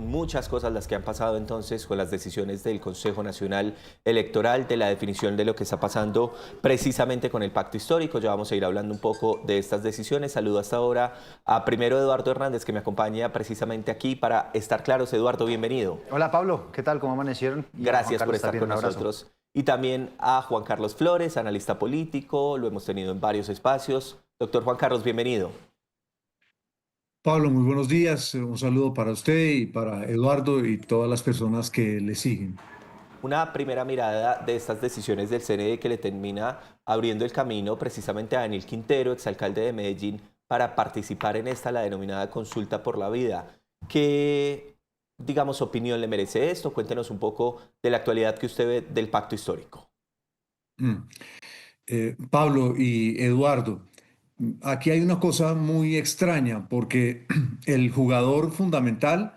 son muchas cosas las que han pasado entonces con las decisiones del Consejo Nacional Electoral, de la definición de lo que está pasando precisamente con el pacto histórico. Ya vamos a ir hablando un poco de estas decisiones. Saludo hasta ahora a primero Eduardo Hernández, que me acompaña precisamente aquí para estar claros. Eduardo, bienvenido. Hola Pablo, ¿qué tal? ¿Cómo amanecieron? Gracias por estar con nosotros. Y también a Juan Carlos Flores, analista político, lo hemos tenido en varios espacios. Doctor Juan Carlos, bienvenido. Pablo, muy buenos días. Un saludo para usted y para Eduardo y todas las personas que le siguen. Una primera mirada de estas decisiones del CNE que le termina abriendo el camino precisamente a Daniel Quintero, exalcalde de Medellín, para participar en esta, la denominada consulta por la vida. ¿Qué, digamos, opinión le merece esto? Cuéntenos un poco de la actualidad que usted ve del pacto histórico. Pablo y Eduardo, aquí hay una cosa muy extraña porque el jugador fundamental,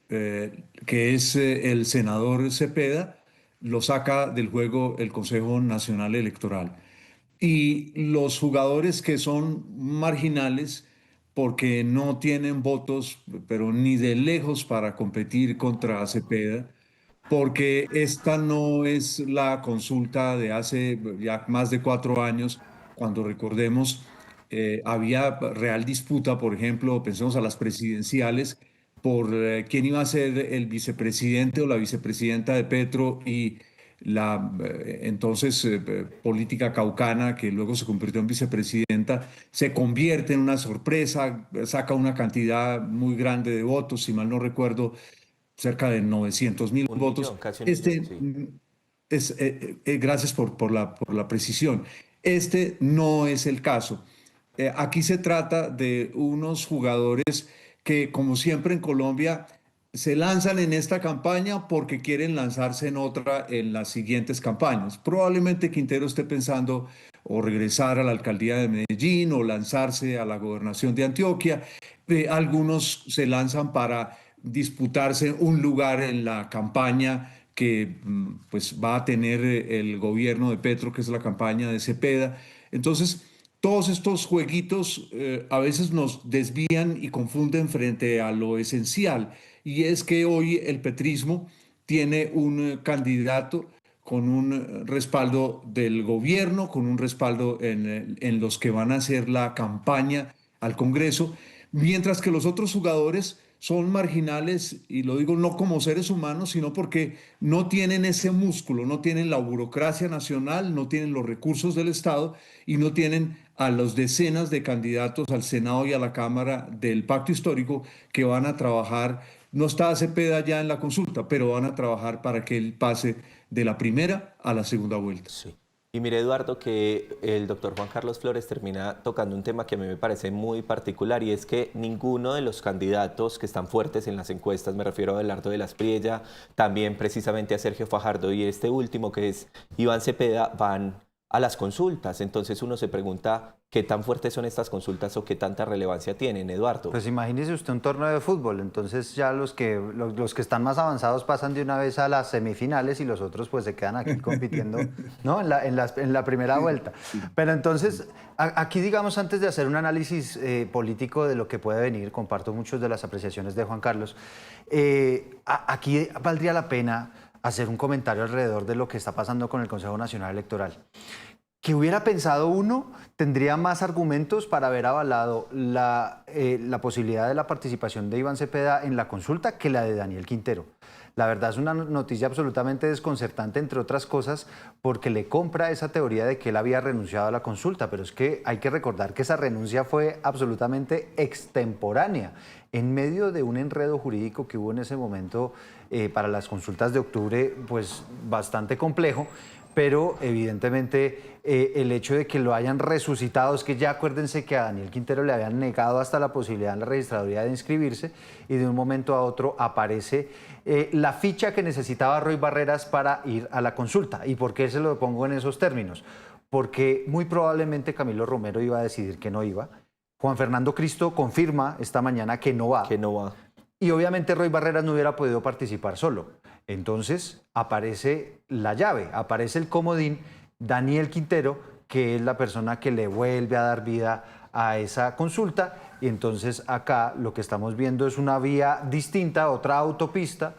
que es el senador Cepeda, lo saca del juego el Consejo Nacional Electoral. Y los jugadores que son marginales, porque no tienen votos, pero ni de lejos para competir contra Cepeda, porque esta no es la consulta de hace ya más de 4 años, cuando recordemos, había real disputa, por ejemplo, pensemos a las presidenciales, por quién iba a ser el vicepresidente o la vicepresidenta de Petro y la entonces política caucana, que luego se convirtió en vicepresidenta, se convierte en una sorpresa, saca una cantidad muy grande de votos, si mal no recuerdo, cerca de 900.000 Un votos. millón, casi un millón, sí. Gracias por la precisión. Este no es el caso. Aquí se trata de unos jugadores que, como siempre en Colombia, se lanzan en esta campaña porque quieren lanzarse en otra en las siguientes campañas. Probablemente Quintero esté pensando o regresar a la alcaldía de Medellín o lanzarse a la gobernación de Antioquia. Algunos se lanzan para disputarse un lugar en la campaña que pues va a tener el gobierno de Petro, que es la campaña de Cepeda. Entonces, todos estos jueguitos a veces nos desvían y confunden frente a lo esencial, y es que hoy el petrismo tiene un candidato con un respaldo del gobierno, con un respaldo en los que van a hacer la campaña al Congreso, mientras que los otros jugadores son marginales, y lo digo no como seres humanos, sino porque no tienen ese músculo, no tienen la burocracia nacional, no tienen los recursos del Estado y no tienen a las decenas de candidatos al Senado y a la Cámara del Pacto Histórico que van a trabajar. No está Cepeda ya en la consulta, pero van a trabajar para que él pase de la primera a la segunda vuelta. Sí. Y mire, Eduardo, que el doctor Juan Carlos Flores termina tocando un tema que a mí me parece muy particular, y es que ninguno de los candidatos que están fuertes en las encuestas, me refiero a Abelardo de la Espriella, también precisamente a Sergio Fajardo y este último que es Iván Cepeda, van a las consultas. Entonces uno se pregunta qué tan fuertes son estas consultas o qué tanta relevancia tienen, Eduardo. Pues imagínese usted un torneo de fútbol, entonces ya los que están más avanzados pasan de una vez a las semifinales y los otros pues se quedan aquí compitiendo, ¿no? en la primera vuelta. Pero entonces, aquí digamos, antes de hacer un análisis político de lo que puede venir, comparto muchas de las apreciaciones de Juan Carlos, aquí valdría la pena hacer un comentario alrededor de lo que está pasando con el Consejo Nacional Electoral. Que hubiera pensado uno, tendría más argumentos para haber avalado la posibilidad de la participación de Iván Cepeda en la consulta que la de Daniel Quintero. La verdad es una noticia absolutamente desconcertante, entre otras cosas, porque le compra esa teoría de que él había renunciado a la consulta, pero es que hay que recordar que esa renuncia fue absolutamente extemporánea, en medio de un enredo jurídico que hubo en ese momento para las consultas de octubre, pues bastante complejo. Pero evidentemente el hecho de que lo hayan resucitado es que ya acuérdense que a Daniel Quintero le habían negado hasta la posibilidad en la registraduría de inscribirse, y de un momento a otro aparece la ficha que necesitaba Roy Barreras para ir a la consulta. ¿Y por qué se lo pongo en esos términos? Porque muy probablemente Camilo Romero iba a decidir que no iba. Juan Fernando Cristo confirma esta mañana que no va. Que no va. Y obviamente Roy Barreras no hubiera podido participar solo. Entonces aparece la llave, aparece el comodín, Daniel Quintero, que es la persona que le vuelve a dar vida a esa consulta. Y entonces acá lo que estamos viendo es una vía distinta, otra autopista,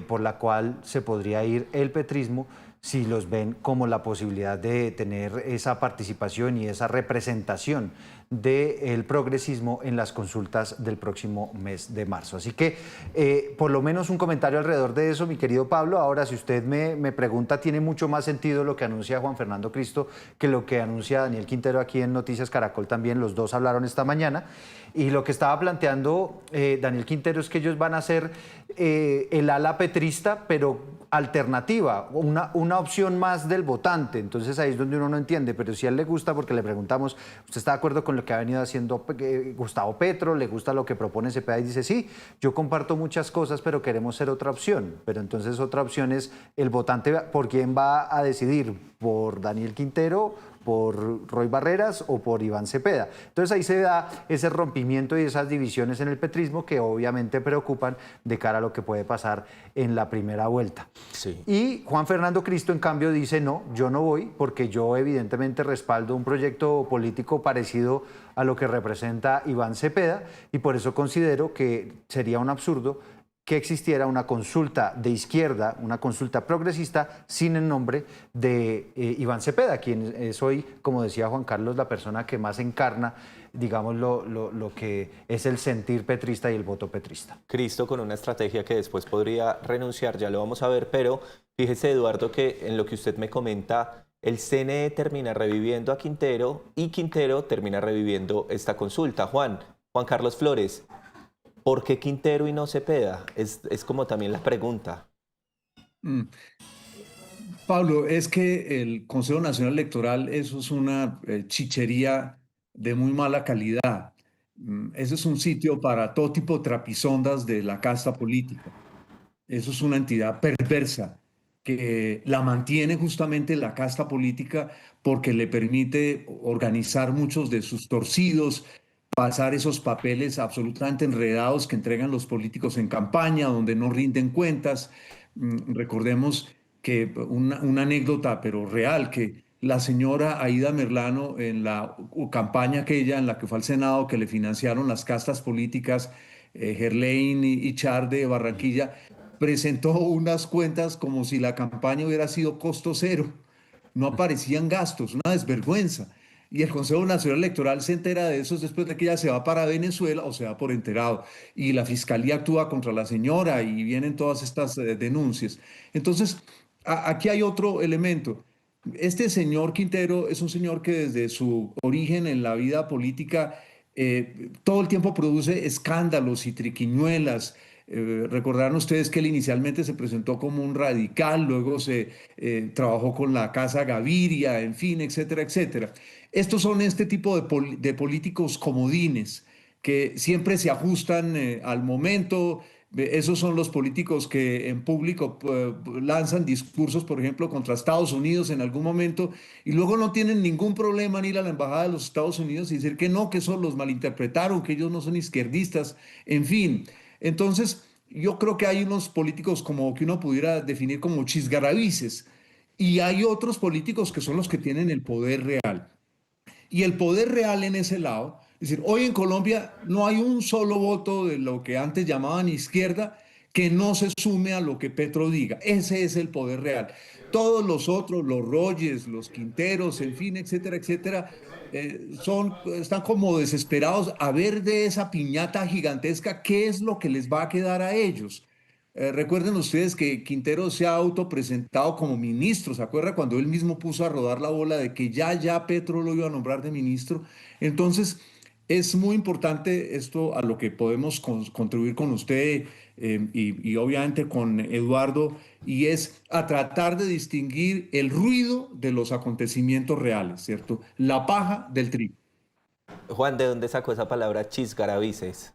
por la cual se podría ir el petrismo si los ven como la posibilidad de tener esa participación y esa representación del progresismo en las consultas del próximo mes de marzo. Así que por lo menos un comentario alrededor de eso, mi querido Pablo. Ahora, si usted me pregunta, tiene mucho más sentido lo que anuncia Juan Fernando Cristo que lo que anuncia Daniel Quintero aquí en Noticias Caracol también. Los dos hablaron esta mañana. Y lo que estaba planteando Daniel Quintero es que ellos van a ser el ala petrista, pero alternativa, una opción más del votante. Entonces ahí es donde uno no entiende, pero si a él le gusta, porque le preguntamos, ¿usted está de acuerdo con lo que ha venido haciendo Gustavo Petro? ¿Le gusta lo que propone Cepeda? Y dice, sí, yo comparto muchas cosas, pero queremos ser otra opción. Pero entonces otra opción es el votante, ¿por quién va a decidir? ¿Por Daniel Quintero, por Roy Barreras o por Iván Cepeda? Entonces ahí se da ese rompimiento y esas divisiones en el petrismo que obviamente preocupan de cara a lo que puede pasar en la primera vuelta. Sí. Y Juan Fernando Cristo, en cambio, dice, no, yo no voy porque yo evidentemente respaldo un proyecto político parecido a lo que representa Iván Cepeda y por eso considero que sería un absurdo que existiera una consulta de izquierda, una consulta progresista, sin el nombre de Iván Cepeda, quien es hoy, como decía Juan Carlos, la persona que más encarna, digamos, lo que es el sentir petrista y el voto petrista. Cristo con una estrategia que después podría renunciar, ya lo vamos a ver, pero fíjese, Eduardo, que en lo que usted me comenta, el CNE termina reviviendo a Quintero y Quintero termina reviviendo esta consulta. Juan Carlos Flores, ¿por qué Quintero y no Cepeda? Es como también la pregunta. Pablo, es que el Consejo Nacional Electoral, eso es una chichería de muy mala calidad. Ese es un sitio para todo tipo de trapisondas de la casta política. Eso es una entidad perversa que la mantiene justamente la casta política porque le permite organizar muchos de sus torcidos, pasar esos papeles absolutamente enredados que entregan los políticos en campaña, donde no rinden cuentas. Recordemos que una anécdota, pero real, que la señora Aída Merlano en la campaña aquella en la que fue al Senado, que le financiaron las castas políticas, Gerlain y Char de Barranquilla, presentó unas cuentas como si la campaña hubiera sido costo cero. No aparecían gastos, una desvergüenza. Y el Consejo Nacional Electoral se entera de eso después de que ella se va para Venezuela o se va por enterado. Y la fiscalía actúa contra la señora y vienen todas estas denuncias. Entonces, aquí hay otro elemento. Este señor Quintero es un señor que desde su origen en la vida política todo el tiempo produce escándalos y triquiñuelas. Recordarán ustedes que él inicialmente se presentó como un radical, luego se trabajó con la Casa Gaviria, en fin, etcétera, etcétera. Estos son este tipo de políticos comodines que siempre se ajustan al momento. Esos son los políticos que en público lanzan discursos, por ejemplo, contra Estados Unidos en algún momento y luego no tienen ningún problema en ir a la embajada de los Estados Unidos y decir que no, que eso los malinterpretaron, que ellos no son izquierdistas, en fin. Entonces, yo creo que hay unos políticos como que uno pudiera definir como chisgarabices y hay otros políticos que son los que tienen el poder real. Y el poder real en ese lado, es decir, hoy en Colombia no hay un solo voto de lo que antes llamaban izquierda que no se sume a lo que Petro diga. Ese es el poder real. Todos los otros, los Royes, los Quinteros, en fin, etcétera, etcétera, están como desesperados a ver de esa piñata gigantesca qué es lo que les va a quedar a ellos. Recuerden ustedes que Quintero se ha autopresentado como ministro, ¿se acuerda cuando él mismo puso a rodar la bola de que ya Petro lo iba a nombrar de ministro? Entonces, es muy importante esto a lo que podemos contribuir con usted y obviamente con Eduardo, y es a tratar de distinguir el ruido de los acontecimientos reales, ¿cierto? La paja del trigo. Juan, ¿de dónde sacó esa palabra chisgarabices?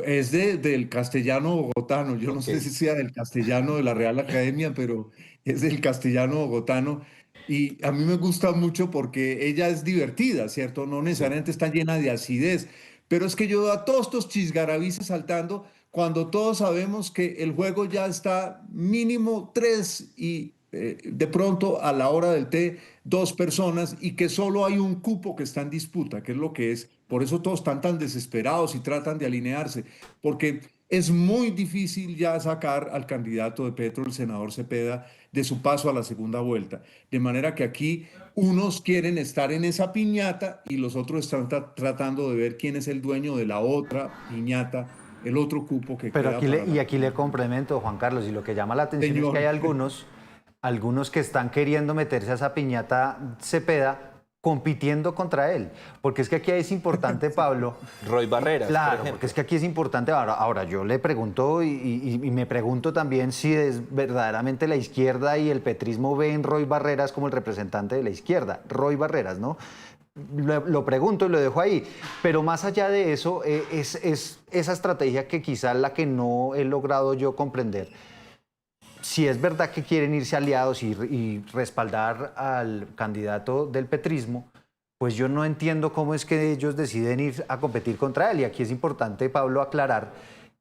Es del castellano bogotano. Yo no Ok. sé si sea del castellano de la Real Academia, pero es del castellano bogotano. Y a mí me gusta mucho porque ella es divertida, ¿cierto? No Sí. necesariamente está llena de acidez. Pero es que yo veo a todos estos chisgarabices saltando cuando todos sabemos que el juego ya está mínimo 3 y de pronto a la hora del té 2 personas y que solo hay un cupo que está en disputa, que es lo que es. Por eso todos están tan desesperados y tratan de alinearse, porque es muy difícil ya sacar al candidato de Petro, el senador Cepeda, de su paso a la segunda vuelta. De manera que aquí unos quieren estar en esa piñata y los otros están tratando de ver quién es el dueño de la otra piñata, el otro cupo que Pero queda para la... aquí le complemento, Juan Carlos, y lo que llama la atención es que Señor. hay algunos que están queriendo meterse a esa piñata Cepeda compitiendo contra él. Porque es que aquí es importante, Pablo. Roy Barreras, por Claro, ejemplo. porque es que aquí es importante. Ahora yo le pregunto y me pregunto también si es verdaderamente la izquierda y el petrismo ven Roy Barreras como el representante de la izquierda. Roy Barreras, ¿no? Lo pregunto y lo dejo ahí. Pero más allá de eso, es esa estrategia que quizás la que no he logrado yo comprender. Si es verdad que quieren irse aliados y respaldar al candidato del petrismo, pues yo no entiendo cómo es que ellos deciden ir a competir contra él. Y aquí es importante, Pablo, aclarar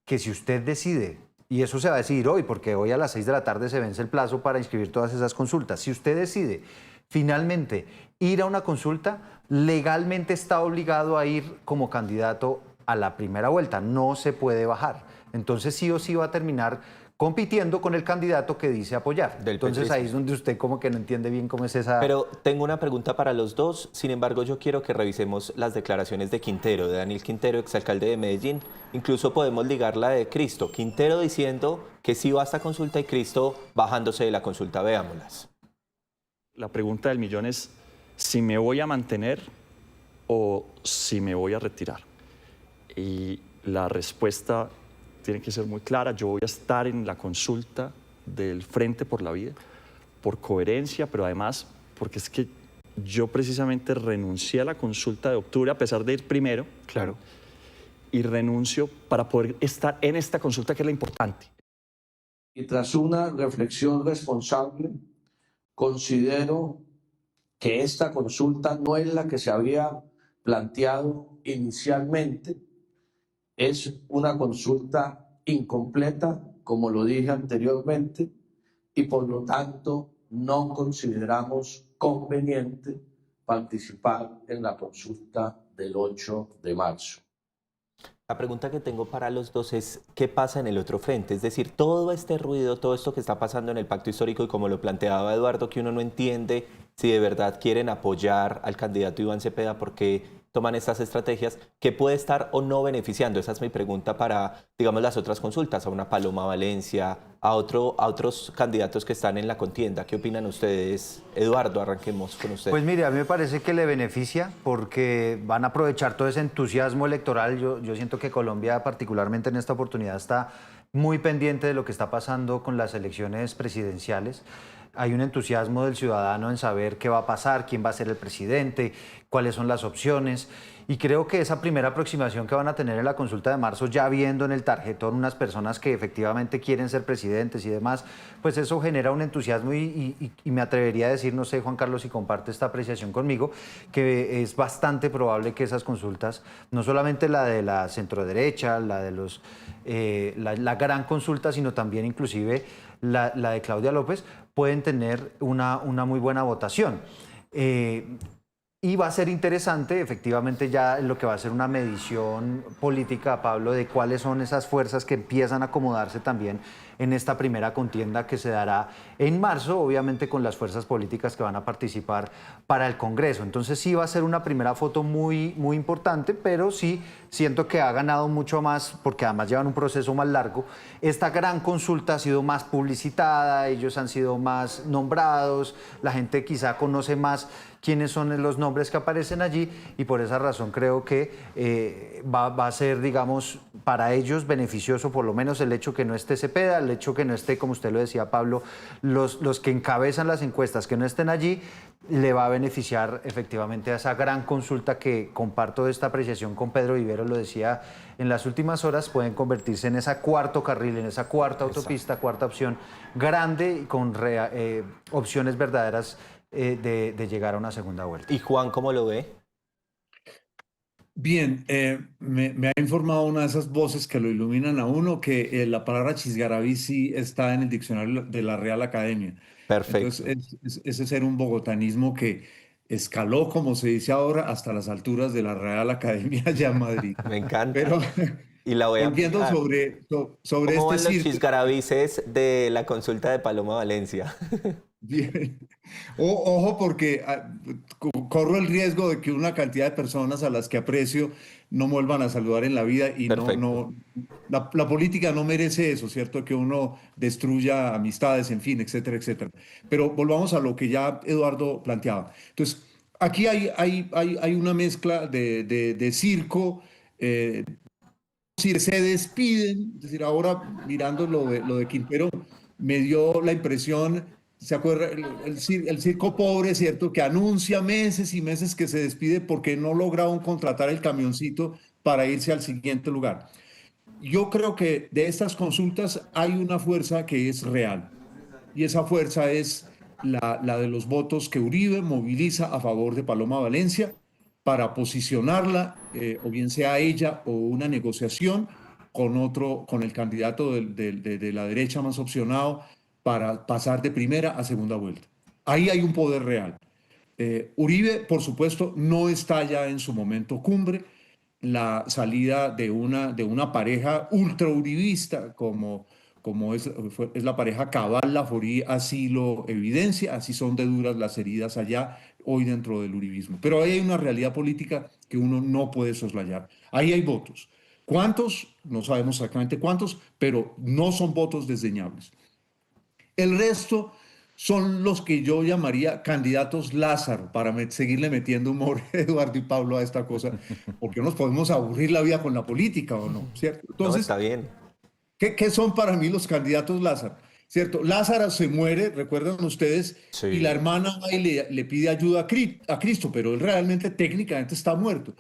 que si usted decide, y eso se va a decidir hoy, porque hoy a las 6 de la tarde se vence el plazo para inscribir todas esas consultas, si usted decide finalmente ir a una consulta, legalmente está obligado a ir como candidato a la primera vuelta, no se puede bajar. Entonces sí o sí va a terminar compitiendo con el candidato que dice apoyar. Entonces ahí es donde usted como que no entiende bien cómo es esa... Pero tengo una pregunta para los dos. Sin embargo, yo quiero que revisemos las declaraciones de Quintero, de Daniel Quintero, exalcalde de Medellín. Incluso podemos ligarla de Cristo. Quintero diciendo que sí va a esta consulta y Cristo bajándose de la consulta. Veámoslas. La pregunta del millón es si me voy a mantener o si me voy a retirar. Y la respuesta tiene que ser muy clara. Yo voy a estar en la consulta del Frente por la Vida por coherencia, pero además porque es que yo precisamente renuncié a la consulta de octubre a pesar de ir primero. Claro. Y renuncio para poder estar en esta consulta que es la importante. Y tras una reflexión responsable, considero que esta consulta no es la que se había planteado inicialmente. Es una consulta incompleta, como lo dije anteriormente, y por lo tanto no consideramos conveniente participar en la consulta del 8 de marzo. La pregunta que tengo para los dos es, ¿qué pasa en el otro frente? Es decir, todo este ruido, todo esto que está pasando en el pacto histórico y como lo planteaba Eduardo, que uno no entiende si de verdad quieren apoyar al candidato Iván Cepeda, porque toman estas estrategias, ¿qué puede estar o no beneficiando? Esa es mi pregunta para, digamos, las otras consultas, a una Paloma Valencia, a otros candidatos que están en la contienda. ¿Qué opinan ustedes? Eduardo, arranquemos con usted. Pues mire, a mí me parece que le beneficia porque van a aprovechar todo ese entusiasmo electoral. Yo siento que Colombia, particularmente en esta oportunidad, está muy pendiente de lo que está pasando con las elecciones presidenciales. Hay un entusiasmo del ciudadano en saber qué va a pasar, quién va a ser el presidente, cuáles son las opciones. Y creo que esa primera aproximación que van a tener en la consulta de marzo, ya viendo en el tarjetón unas personas que efectivamente quieren ser presidentes y demás, pues eso genera un entusiasmo y me atrevería a decir, no sé, Juan Carlos, si comparte esta apreciación conmigo, que es bastante probable que esas consultas, no solamente la de la centroderecha, la de la gran consulta, sino también inclusive la de Claudia López, pueden tener una muy buena votación. Y va a ser interesante, efectivamente, ya lo que va a ser una medición política, Pablo, de cuáles son esas fuerzas que empiezan a acomodarse también en esta primera contienda que se dará en marzo, obviamente con las fuerzas políticas que van a participar para el Congreso. Entonces sí va a ser una primera foto muy importante, pero sí siento que ha ganado mucho más, porque además llevan un proceso más largo. Esta gran consulta ha sido más publicitada, ellos han sido más nombrados, la gente quizá conoce más quiénes son los nombres que aparecen allí y por esa razón creo que va a ser, digamos, para ellos beneficioso por lo menos el hecho que no esté Cepeda, el hecho que no esté, como usted lo decía, Pablo, los que encabezan las encuestas, que no estén allí, le va a beneficiar efectivamente a esa gran consulta que comparto esta apreciación con Pedro Vivero, lo decía en las últimas horas, pueden convertirse en ese cuarto carril, en esa cuarta autopista, cuarta opción grande con opciones verdaderas de llegar a una segunda vuelta. ¿Y Juan cómo lo ve? Bien, me ha informado una de esas voces que lo iluminan a uno que la palabra chisguarabí sí está en el diccionario de la Real Academia. Perfecto. Entonces, ese ser un bogotanismo que escaló, como se dice ahora, hasta las alturas de la Real Academia allá en Madrid. Me encanta. Pero Y la voy a volviendo aplicar. sobre ¿Cómo este van los circo, chisgarabices de la consulta de Paloma Valencia? bien, ojo porque corro el riesgo de que una cantidad de personas a las que aprecio no me vuelvan a saludar en la vida y Perfecto. la política no merece eso, ¿cierto? Que uno destruya amistades, en fin, etcétera, etcétera. Pero volvamos a lo que ya Eduardo planteaba. Entonces, aquí hay una mezcla de circo, se despiden, es decir, ahora mirando lo de Quintero, me dio la impresión, ¿se acuerda? El circo pobre, ¿cierto? Que anuncia meses y meses que se despide porque no lograron contratar el camioncito para irse al siguiente lugar. Yo creo que de estas consultas hay una fuerza que es real y esa fuerza es la de los votos que Uribe moviliza a favor de Paloma Valencia para posicionarla, o bien sea ella o una negociación con otro, con el candidato de la derecha más opcionado para pasar de primera a segunda vuelta. Ahí hay un poder real. Uribe, por supuesto, no está ya en su momento cumbre. La salida de una pareja ultra uribista como es la pareja Cabal Laforí, así lo evidencia, así son de duras las heridas allá hoy dentro del uribismo. Pero ahí hay una realidad política que uno no puede soslayar. Ahí hay votos. ¿Cuántos? No sabemos exactamente cuántos, pero no son votos desdeñables. El resto son los que yo llamaría candidatos Lázaro, para seguirle metiendo humor, Eduardo y Pablo, a esta cosa, porque no nos podemos aburrir la vida con la política, ¿o no? ¿Cierto? No, Entonces, está bien. ¿qué son para mí los candidatos Lázaro? ¿Cierto? Lázaro se muere, recuerdan ustedes, y la Sí. hermana va y le pide ayuda a Cristo, pero él realmente técnicamente está muerto.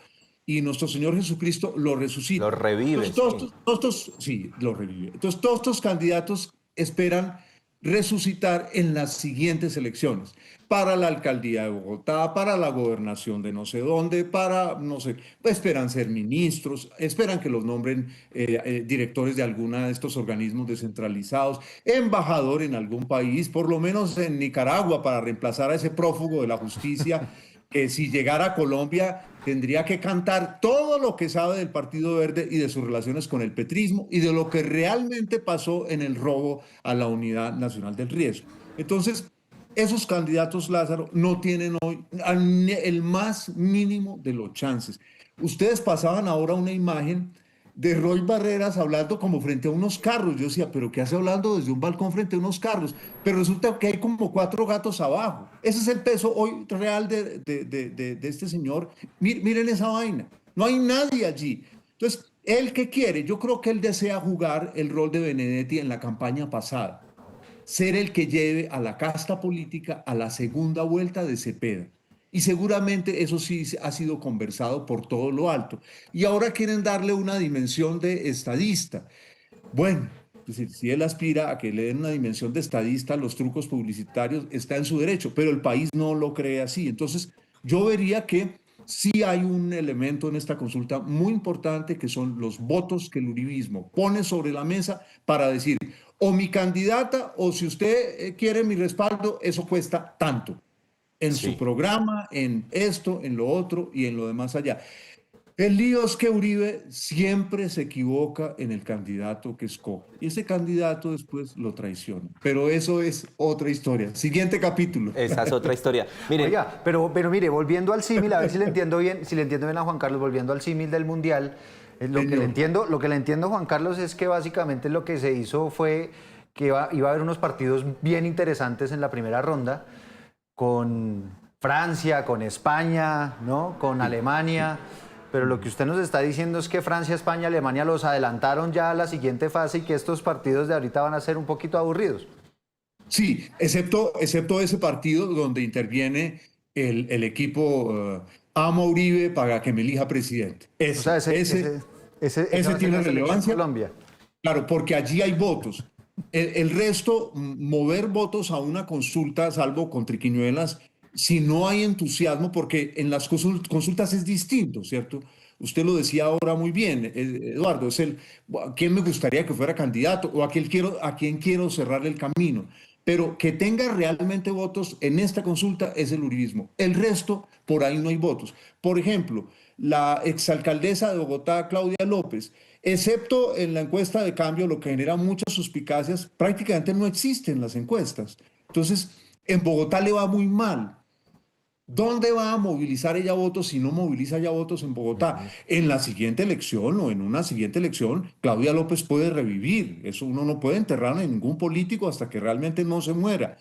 Y nuestro Señor Jesucristo lo Lo resucita. revive, Entonces, sí. sí, lo revive. Entonces, todos estos candidatos esperan resucitar en las siguientes elecciones, para la alcaldía de Bogotá, para la gobernación de no sé dónde, para, no sé, esperan ser ministros, esperan que los nombren directores de alguna de estos organismos descentralizados, embajador en algún país, por lo menos en Nicaragua, para reemplazar a ese prófugo de la justicia que si llegara a Colombia tendría que cantar todo lo que sabe del Partido Verde y de sus relaciones con el petrismo y de lo que realmente pasó en el robo a la Unidad Nacional del Riesgo. Entonces, esos candidatos, Lázaro, no tienen hoy el más mínimo de los chances. Ustedes pasaban ahora una imagen de Roy Barreras hablando como frente a unos carros. Yo decía, ¿pero qué hace hablando desde un balcón frente a unos carros? Pero resulta que hay como 4 gatos abajo. Ese es el peso hoy real de este señor. Miren esa vaina. No hay nadie allí. Entonces, ¿él qué quiere? Yo creo que él desea jugar el rol de Benedetti en la campaña pasada, ser el que lleve a la casta política a la segunda vuelta de Cepeda. Y seguramente eso sí ha sido conversado por todo lo alto. Y ahora quieren darle una dimensión de estadista. Bueno, es decir, si él aspira a que le den una dimensión de estadista, los trucos publicitarios está en su derecho, pero el país no lo cree así. Entonces, yo vería que sí hay un elemento en esta consulta muy importante que son los votos que el uribismo pone sobre la mesa para decir, o mi candidata, o si usted quiere mi respaldo, eso cuesta tanto en su Sí. programa, en esto, en lo otro y en lo demás allá. El lío es que Uribe siempre se equivoca en el candidato que escoge y ese candidato después lo traiciona. Pero eso es otra historia. Siguiente capítulo. Esa es otra historia. Miren, Oiga, pero mire, volviendo al símil, a ver si le entiendo bien, si le entiendo bien a Juan Carlos, volviendo al símil del Mundial, Señor. lo que le entiendo, Juan Carlos, es que básicamente lo que se hizo fue que iba a haber unos partidos bien interesantes en la primera ronda, con Francia, con España, ¿no? Con Alemania. Pero lo que usted nos está diciendo es que Francia, España, Alemania los adelantaron ya a la siguiente fase y que estos partidos de ahorita van a ser un poquito aburridos. Sí, excepto ese partido donde interviene el equipo Amo Uribe para que me elija presidente. O sea, esa Ese va a ser tiene la selección relevancia. Colombia. Claro, porque allí hay votos. El resto, mover votos a una consulta, salvo con triquiñuelas, si no hay entusiasmo, porque en las consultas es distinto, ¿cierto? Usted lo decía ahora muy bien, Eduardo, ¿a quién me gustaría que fuera candidato o a quién quiero cerrar el camino? pero que tenga realmente votos en esta consulta es el uribismo. El resto, por ahí no hay votos. Por ejemplo, la exalcaldesa de Bogotá, Claudia López, excepto en la encuesta de cambio, lo que genera muchas suspicacias, prácticamente no existen las encuestas. Entonces, en Bogotá le va muy mal. ¿Dónde va a movilizar ella votos si no moviliza ya votos en Bogotá? En la siguiente elección o en una siguiente elección, Claudia López puede revivir. Eso uno no puede enterrar a ningún político hasta que realmente no se muera.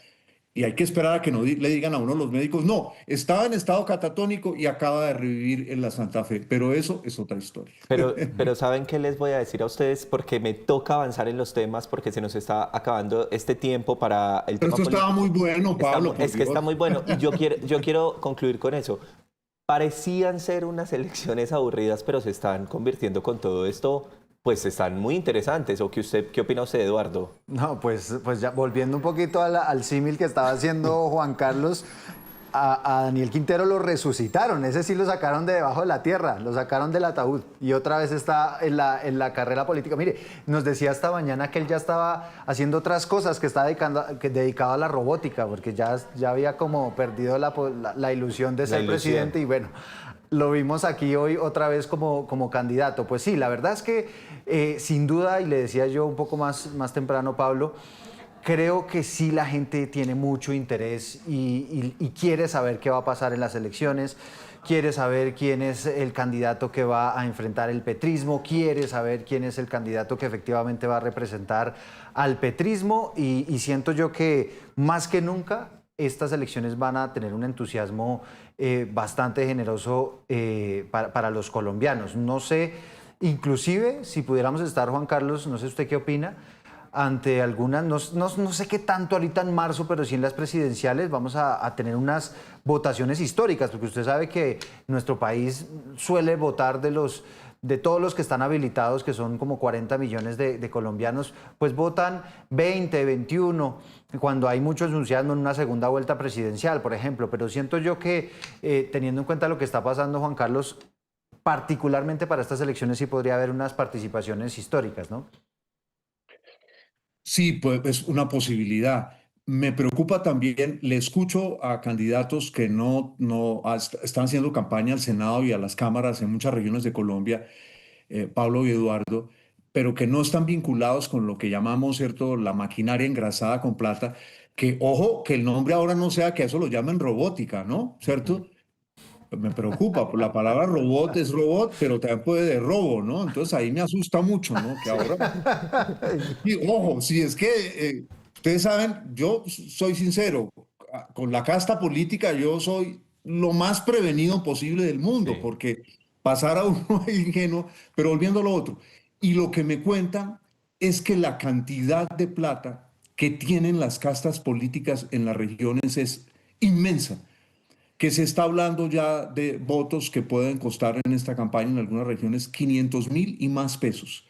Y hay que esperar a que no le digan a uno los médicos, no, estaba en estado catatónico y acaba de revivir en la Santa Fe. Pero eso es otra historia. Pero ¿saben qué les voy a decir a ustedes? Porque me toca avanzar en los temas porque se nos está acabando este tiempo para el Pero tema esto estaba político. muy bueno, Pablo. Es que está muy bueno. Y yo quiero concluir con eso. Parecían ser unas elecciones aburridas, pero se están convirtiendo con todo esto, pues están muy interesantes. ¿O qué opina usted, Eduardo? No, pues ya volviendo un poquito al símil que estaba haciendo Juan Carlos, a Daniel Quintero lo resucitaron, ese sí lo sacaron de debajo de la tierra, lo sacaron del ataúd y otra vez está en la carrera política. Mire, nos decía esta mañana que él ya estaba haciendo otras cosas, que está dedicado a la robótica, porque ya había como perdido la ilusión de ser presidente y bueno, lo vimos aquí hoy otra vez como candidato. Pues sí, la verdad es que sin duda, y le decía yo un poco más temprano, Pablo, creo que sí la gente tiene mucho interés y quiere saber qué va a pasar en las elecciones, quiere saber quién es el candidato que va a enfrentar el petrismo, quiere saber quién es el candidato que efectivamente va a representar al petrismo y siento yo que más que nunca estas elecciones van a tener un entusiasmo bastante generoso para los colombianos. No sé, inclusive si pudiéramos estar, Juan Carlos, no sé usted qué opina, ante algunas, no sé qué tanto ahorita en marzo, pero sí en las presidenciales vamos a tener unas votaciones históricas, porque usted sabe que nuestro país suele votar de todos los que están habilitados, que son como 40 millones de colombianos, pues votan 20, 21, cuando hay mucho entusiasmo en una segunda vuelta presidencial, por ejemplo. Pero siento yo que, teniendo en cuenta lo que está pasando, Juan Carlos, particularmente para estas elecciones sí podría haber unas participaciones históricas, ¿no? Sí, pues es una posibilidad. Me preocupa también, le escucho a candidatos que están haciendo campaña al Senado y a las cámaras en muchas regiones de Colombia, Pablo y Eduardo, pero que no están vinculados con lo que llamamos, ¿cierto?, la maquinaria engrasada con plata, que, ojo, que el nombre ahora no sea que a eso lo llamen robótica, ¿no? ¿Cierto? Me preocupa, la palabra robot es robot, pero también puede de robo, ¿no? Entonces ahí me asusta mucho, ¿no? Que ahora y ojo, si es que ustedes saben, yo soy sincero, con la casta política yo soy lo más prevenido posible del mundo, Sí. porque pasar a uno es ingenuo, pero volviendo a lo otro. Y lo que me cuentan es que la cantidad de plata que tienen las castas políticas en las regiones es inmensa, que se está hablando ya de votos que pueden costar en esta campaña en algunas regiones 500.000 y más pesos,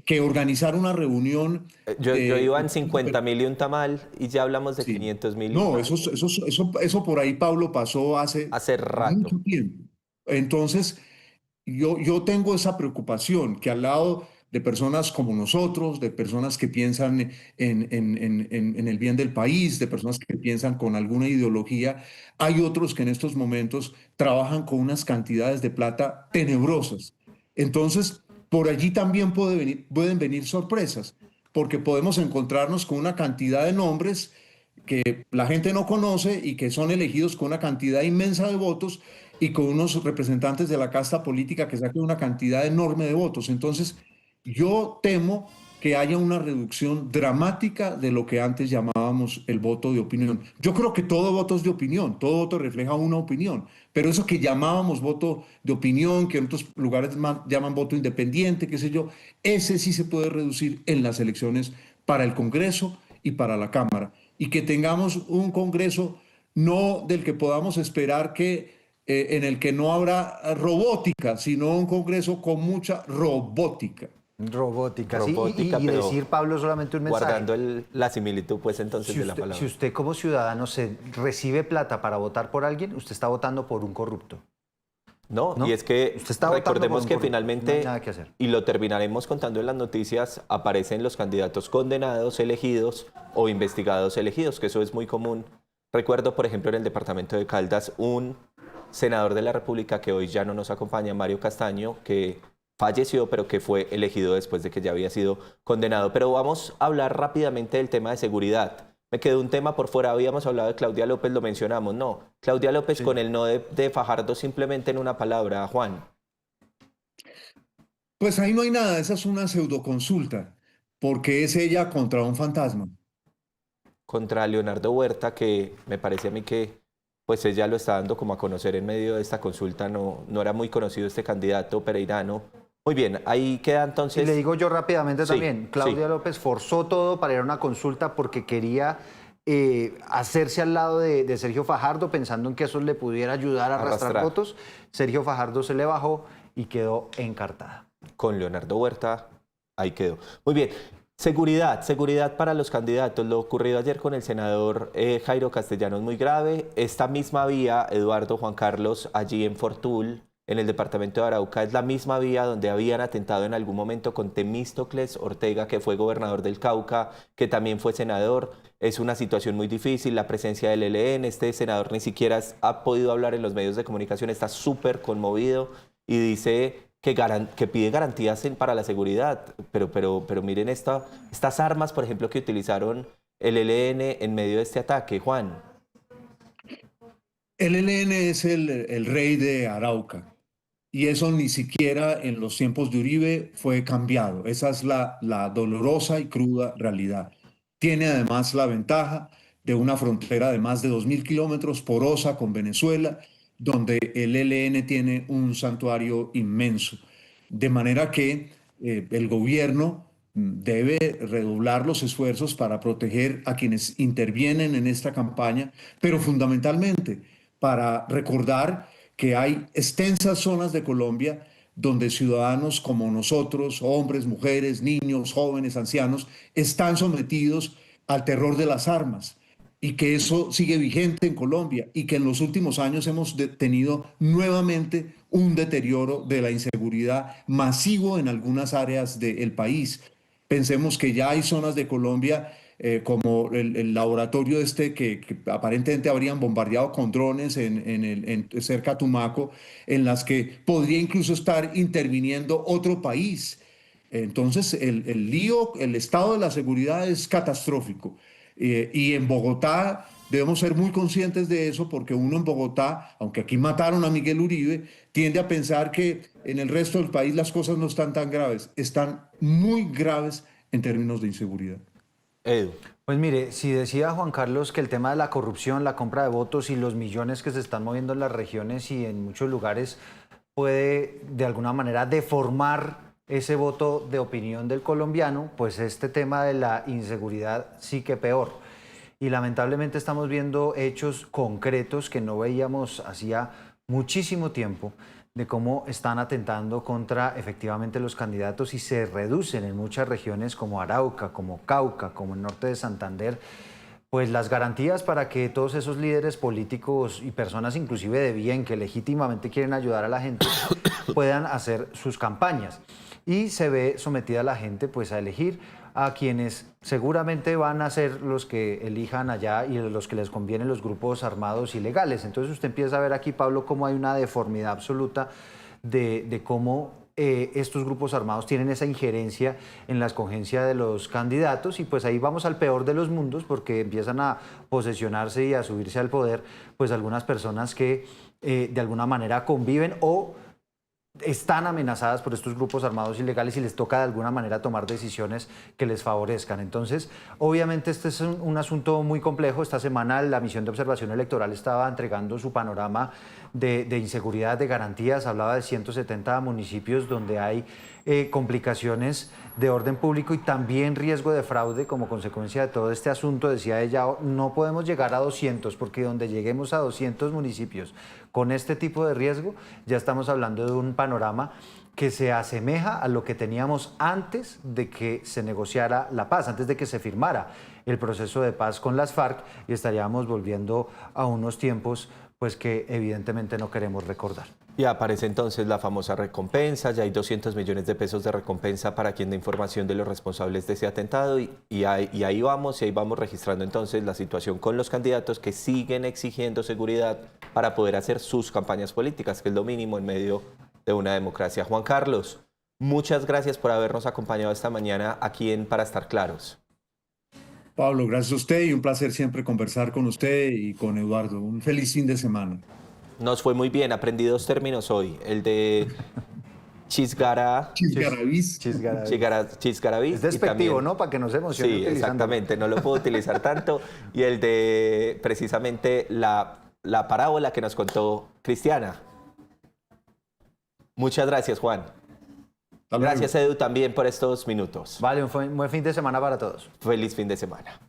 que organizar una reunión Yo de... iba en 50.000 y un tamal y ya hablamos de Sí. 500.000 y No, más. eso por ahí, Pablo, pasó hace Hace rato. mucho tiempo. Entonces, yo tengo esa preocupación, que al lado de personas como nosotros, de personas que piensan en el bien del país, de personas que piensan con alguna ideología, hay otros que en estos momentos trabajan con unas cantidades de plata tenebrosas. Entonces, por allí también pueden venir sorpresas, porque podemos encontrarnos con una cantidad de nombres que la gente no conoce y que son elegidos con una cantidad inmensa de votos y con unos representantes de la casta política que saquen una cantidad enorme de votos. Entonces, yo temo que haya una reducción dramática de lo que antes llamábamos el voto de opinión. Yo creo que todo voto es de opinión, todo voto refleja una opinión, pero eso que llamábamos voto de opinión, que en otros lugares llaman voto independiente, qué sé yo, ese sí se puede reducir en las elecciones para el Congreso y para la Cámara. Y que tengamos un Congreso no del que podamos esperar en el que no habrá robótica, sino un Congreso con mucha robótica. Robótica, sí. Robótica, Y pero decir, Pablo, solamente un mensaje. guardando la similitud, pues entonces Si de la usted, palabra. si usted como ciudadano se recibe plata para votar por alguien, usted está votando por un corrupto. No, ¿No? y es que Usted está votando recordemos por- que por- no finalmente, hay nada que hacer. y lo terminaremos contando en las noticias, aparecen los candidatos condenados elegidos o investigados elegidos, que eso es muy común. Recuerdo, por ejemplo, en el departamento de Caldas, un senador de la República que hoy ya no nos acompaña, Mario Castaño, que falleció, pero que fue elegido después de que ya había sido condenado. Pero vamos a hablar rápidamente del tema de seguridad. Me quedó un tema por fuera, habíamos hablado de Claudia López, lo mencionamos, no. Claudia López con el no de Fajardo simplemente en una palabra, Juan. Pues ahí no hay nada, esa es una pseudoconsulta, porque es ella contra un fantasma. Contra Leonardo Huerta, que me parece a mí que pues ella lo está dando como a conocer en medio de esta consulta, no era muy conocido este candidato pereirano. Muy bien, ahí queda Y entonces... le digo yo rápidamente Sí, también, Claudia sí. López forzó todo para ir a una consulta porque quería hacerse al lado de Sergio Fajardo pensando en que eso le pudiera ayudar a arrastrar Arrastrar. votos. Sergio Fajardo se le bajó y quedó encartada. Con Leonardo Huerta, ahí quedó. Muy bien, seguridad para los candidatos. Lo ocurrido ayer con el senador Jairo Castellanos muy grave. Esta misma vía, Eduardo Juan Carlos, allí en Fortul, en el departamento de Arauca, es la misma vía donde habían atentado en algún momento con Temístocles Ortega, que fue gobernador del Cauca, que también fue senador. Es una situación muy difícil, la presencia del ELN, este senador ni siquiera ha podido hablar en los medios de comunicación, está súper conmovido y dice que pide garantías para la seguridad. Pero miren estas armas, por ejemplo, que utilizaron el ELN en medio de este ataque, Juan. El ELN es el rey de Arauca. Y eso ni siquiera en los tiempos de Uribe fue cambiado. Esa es la dolorosa y cruda realidad. Tiene además la ventaja de una frontera de más de 2.000 kilómetros porosa con Venezuela, donde el ELN tiene un santuario inmenso. De manera que el gobierno debe redoblar los esfuerzos para proteger a quienes intervienen en esta campaña, pero fundamentalmente para recordar que hay extensas zonas de Colombia donde ciudadanos como nosotros, hombres, mujeres, niños, jóvenes, ancianos, están sometidos al terror de las armas y que eso sigue vigente en Colombia y que en los últimos años hemos tenido nuevamente un deterioro de la inseguridad masivo en algunas áreas del país. Pensemos que ya hay zonas de Colombia como el laboratorio que aparentemente habrían bombardeado con drones cerca a Tumaco, en las que podría incluso estar interviniendo otro país. Entonces, el lío, el estado de la seguridad es catastrófico. Y en Bogotá debemos ser muy conscientes de eso porque uno en Bogotá, aunque aquí mataron a Miguel Uribe, tiende a pensar que en el resto del país las cosas no están tan graves. Están muy graves en términos de inseguridad. Edu. Pues mire, si decía Juan Carlos que el tema de la corrupción, la compra de votos y los millones que se están moviendo en las regiones y en muchos lugares puede de alguna manera deformar ese voto de opinión del colombiano, pues este tema de la inseguridad sí que peor. Y lamentablemente estamos viendo hechos concretos que no veíamos hacía muchísimo tiempo, de cómo están atentando contra efectivamente los candidatos y se reducen en muchas regiones como Arauca, como Cauca, como el norte de Santander, pues las garantías para que todos esos líderes políticos y personas inclusive de bien que legítimamente quieren ayudar a la gente puedan hacer sus campañas. Y se ve sometida la gente pues a elegir a quienes seguramente van a ser los que elijan allá y los que les convienen los grupos armados ilegales. Entonces usted empieza a ver aquí, Pablo, cómo hay una deformidad absoluta de cómo estos grupos armados tienen esa injerencia en la escogencia de los candidatos y pues ahí vamos al peor de los mundos porque empiezan a posesionarse y a subirse al poder pues algunas personas que de alguna manera conviven o están amenazadas por estos grupos armados ilegales y les toca de alguna manera tomar decisiones que les favorezcan. Entonces, obviamente este es un asunto muy complejo. Esta semana la misión de observación electoral estaba entregando su panorama de inseguridad, de garantías. Hablaba de 170 municipios donde hay complicaciones de orden público y también riesgo de fraude como consecuencia de todo este asunto. Decía ella, no podemos llegar a 200 porque donde lleguemos a 200 municipios con este tipo de riesgo, ya estamos hablando de un panorama que se asemeja a lo que teníamos antes de que se negociara la paz, antes de que se firmara el proceso de paz con las FARC y estaríamos volviendo a unos tiempos pues que evidentemente no queremos recordar. Y aparece entonces la famosa recompensa, ya hay 200 millones de pesos de recompensa para quien dé información de los responsables de ese atentado y ahí vamos registrando entonces la situación con los candidatos que siguen exigiendo seguridad para poder hacer sus campañas políticas, que es lo mínimo en medio de una democracia. Juan Carlos, muchas gracias por habernos acompañado esta mañana aquí en Para Estar Claros. Pablo, gracias a usted y un placer siempre conversar con usted y con Eduardo. Un feliz fin de semana. Nos fue muy bien, aprendí 2 términos hoy, el de Chisgarabís. chisgarabís. Es despectivo, y también, ¿no? Para que nos emocione. sí, exactamente, no lo puedo utilizar tanto. Y el de precisamente la parábola que nos contó Cristiana. Muchas gracias, Juan. Hasta luego. Gracias, Edu, también por estos minutos. Vale, un buen fin de semana para todos. Feliz fin de semana.